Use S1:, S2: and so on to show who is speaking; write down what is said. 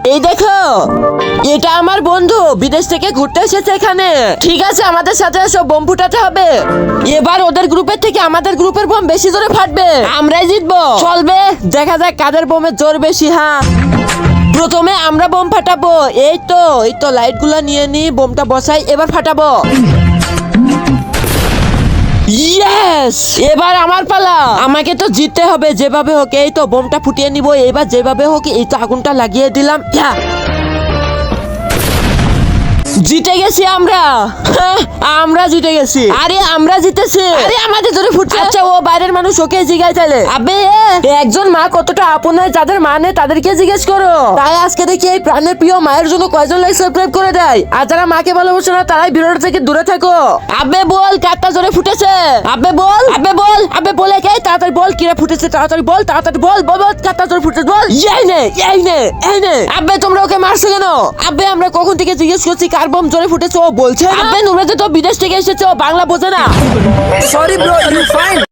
S1: এই দেখো, এটা আমার বন্ধু বিদেশ থেকে ঘুরতে এসেছে এখানে। ঠিক আছে, আমাদের সাথে এসো, বোম ফুটাতে হবে। এবার ওদের গ্রুপের থেকে আমাদের গ্রুপের বোম বেশি জোরে ফাটবে, আমরাই জিতবো। চলবে, দেখা যাক কাদের বোমের জোর বেশি। হ্যাঁ, প্রথমে আমরা বোম ফাটাবো। এই তো লাইট গুলা নিয়ে নি, বোমটা বসাই, এবার ফাটাবো। ইয়েস, এবার আমার পালা। আমাকে তো জিততে হবে যেভাবে হোক। এই তো বোমটা ফুটিয়ে নিব এবার যেভাবে হোক। এই তো আগুনটা লাগিয়ে দিলাম। জিতে গেছি আমরা। আমরা জিতে গেছি। আরে আমরা জিতেছি। আরে আমাদের জোরে ফুটছে। আচ্ছা, ও বাইরের মানুষ, ওকে জিজ্ঞাসা চাইলে। আবে একজন মা কতটা আপন হয়, যাদের মা নেই তাদেরকে জিজ্ঞেস করো। তাই আজকে দেখি এই প্রাণের প্রিয় মায়ের জন্য কয়জন লাইক সাবস্ক্রাইব করে দেয়। আর যারা মাকে ভালোবাসে না তারাই ভিডিওটা থেকে দূরে থাকো। আবে বল, কারটা জোরে ফুটেছে? আবে বল, আবে বল, আবে বলে কে? তাড়াতাড়ি বল, কিরা ফুটেছে? তাড়াতাড়ি বল, তাড়াতাড়ি বল, বল কারটা জোরে ফুটেছে বল। এই নে, এই নে, এই নে। আবে তোমরা ওকে মারছো কেন? আবে আমরা কখন থেকে জিজ্ঞেস করছি কার বোম জোরে ফুটেছে, ও বলছে। আবে তোমরা তো বিদেশ থেকে এসেছো, বাংলা বোঝে না।
S2: Sorry bro, you fine.